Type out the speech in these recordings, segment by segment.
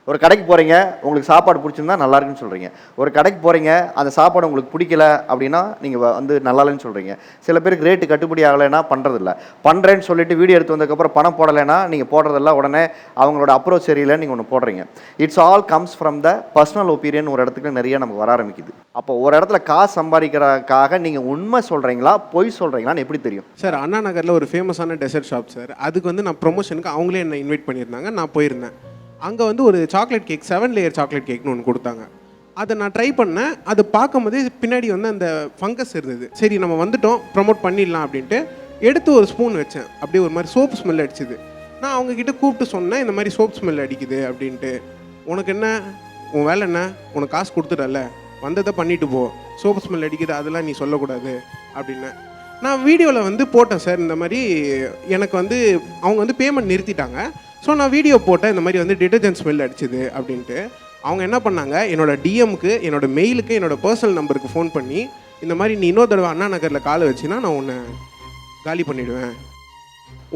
ஒரு கடைக்கு போகிறீங்க, உங்களுக்கு சாப்பாடு பிடிச்சிருந்தா நல்லா இருக்குன்னு சொல்கிறீங்க. ஒரு கடைக்கு போகிறீங்க, அந்த சாப்பாடு உங்களுக்கு பிடிக்கல அப்படின்னா நீங்கள் வந்து நல்லா இல்லைன்னு சொல்கிறீங்க. சில பேருக்கு ரேட்டு கட்டுப்படி ஆகலைன்னா பண்ணுறதில்ல. பண்ணுறேன்னு சொல்லிட்டு வீடியோ எடுத்து வந்ததுக்கப்புறம் பணம் போடலைன்னா நீங்கள் போடுறதில்ல. உடனே அவங்களோட அப்ரோச் சரியில்லைன்னு நீங்கள் ஒன்று போடுறீங்க. It's all comes from the personal opinion. ஒரு இடத்துக்கு நிறைய நமக்கு வர ஆரம்பிக்குது. அப்போ ஒரு இடத்துல காசு சம்பாதிக்கிறதுக்காக நீங்கள் உண்மை சொல்கிறீங்களா, பொய் சொல்கிறீங்களான்னு எப்படி தெரியும்? சார், அண்ணா நகரில் ஒரு ஃபேமஸான டெசர்ட் ஷாப் சார். அதுக்கு வந்து நான் ப்ரொமோஷனுக்கு அவங்களே என்னை இன்வைட் பண்ணியிருந்தாங்க. நான் போயிருந்தேன். அங்கே வந்து ஒரு சாக்லேட் கேக், 7 லேயர் சாக்லேட் கேக்னு ஒன்று கொடுத்தாங்க. அதை நான் ட்ரை பண்ணேன். அது பார்க்கும்போதே பின்னாடி வந்து அந்த ஃபங்கஸ் இருந்தது. சரி, நம்ம வந்துட்டோம், ப்ரொமோட் பண்ணிடலாம் அப்படின்ட்டு எடுத்து ஒரு ஸ்பூன் வச்சேன். அப்படியே ஒரு மாதிரி சோப் ஸ்மெல் அடிச்சுது. நான் அவங்கக்கிட்ட கூப்பிட்டு சொன்னேன், இந்த மாதிரி சோப் ஸ்மெல் அடிக்குது அப்படின்ட்டு. உனக்கு என்ன, உன் வேலை என்ன, உனக்கு காசு கொடுத்துட்டல, வந்ததை பண்ணிட்டு போ, சோப் ஸ்மெல் அடிக்குது அதெல்லாம் நீ சொல்லக்கூடாது அப்படின்னு நான் வீடியோவில் வந்து போட்டேன் சார். இந்த மாதிரி எனக்கு வந்து அவங்க வந்து பேமெண்ட் நிறுத்திட்டாங்க. ஸோ நான் வீடியோ போட்டேன், இந்த மாதிரி வந்து டிட்டர்ஜென்ட் ஸ்மெல் அடிச்சுது அப்படின்ட்டு. அவங்க என்ன பண்ணாங்க, என்னோடய டிஎம்க்கு, என்னோடய மெயிலுக்கு, என்னோடய பர்சனல் நம்பருக்கு ஃபோன் பண்ணி, இந்த மாதிரி நீ இன்னொரு தடவை அண்ணா நகரில் காலை வச்சுன்னா நான் உன்னை காலி பண்ணிவிடுவேன்,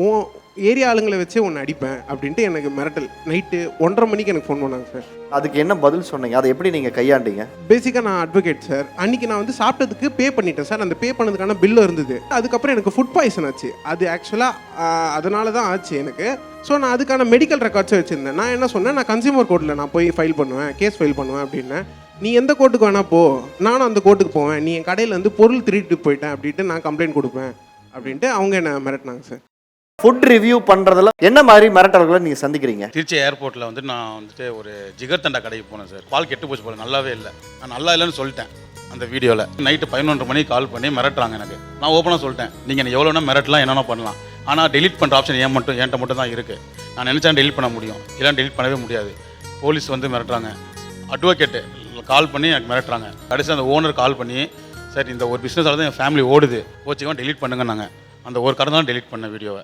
உன் ஏரியா ஆளுங்களை வச்சே ஒன்று அடிப்பேன் அப்படின்ட்டு எனக்கு மிரட்டல். நைட்டு 1:30 மணிக்கு எனக்கு ஃபோன் பண்ணாங்க சார். அதுக்கு என்ன பதில் சொன்னீங்க? அதை எப்படி நீங்கள் கையாண்டீங்க? பேசிக்காக நான் அட்வொகேட் சார். அன்றைக்கி நான் வந்து சாப்பிட்டதுக்கு பே பண்ணிட்டேன் சார். அந்த பே பண்ணதுக்கான பில்லு இருந்தது. அதுக்கப்புறம் எனக்கு ஃபுட் பாய்சன் ஆச்சு. அது ஆக்சுவலாக அதனால தான் ஆச்சு எனக்கு. ஸோ நான் அதுக்கான மெடிக்கல் ரெக்கார்ட்ஸை வச்சுருந்தேன். நான் என்ன சொன்னேன், நான் கன்சியூமர் கோர்ட்டில் நான் போய் ஃபைல் பண்ணுவேன், கேஸ் ஃபைல் பண்ணுவேன் அப்படின்னு. நீ எந்த கோர்ட்டுக்கு வேணா போ, நானும் அந்த கோர்ட்டுக்கு போவேன், நீ என் கடையில் வந்து பொருள் திருட்டு போயிட்டேன் அப்படின்ட்டு நான் கம்ப்ளைண்ட் கொடுப்பேன் அப்படின்ட்டு அவங்க என்ன மிரட்டினாங்க சார். ஃபுட் ரிவ்யூ பண்ணுறதுல என்ன மாதிரி மிரட்டல்களை நீங்கள் சந்திக்கிறீங்க? திருச்சி ஏர்போர்ட்டில் வந்து நான் வந்துட்டு ஒரு ஜிகர் தண்டா கடைக்கு போனேன் சார். பால் கெட்டு போச்சு போல, நல்லாவே இல்லை. நான் நல்லா இல்லைன்னு சொல்லிட்டேன் அந்த வீடியோவில். நைட்டு 11:30 மணிக்கு கால் பண்ணி மிரட்டுறாங்க எனக்கு. நான் ஓப்பனாக சொல்லிட்டேன், நீங்கள் என்ன எவ்வளோனா மிரட்டலாம், என்னென்ன பண்ணலாம், ஆனால் டெலிட் பண்ணுற ஆப்ஷன் என்கிட்ட மட்டும் தான் இருக்குது. நான் நினச்சா டெலிட் பண்ண முடியும், இல்லைன்னா டெலிட் பண்ணவே முடியாது. போலீஸ் வந்து மிரட்டுறாங்க, அட்வொகேட்டு கால் பண்ணி எனக்கு மிரட்டுறாங்க. கடைசி அந்த ஓனர் கால் பண்ணி, சார் இந்த ஒரு பிஸ்னஸால் தான் என் ஃபேமிலி ஓடுது, போச்சுக்கோ டெலிட் பண்ணுங்க. நாங்கள் அந்த ஒரு கடை தான் டெலிட் பண்ண வீடியோவை.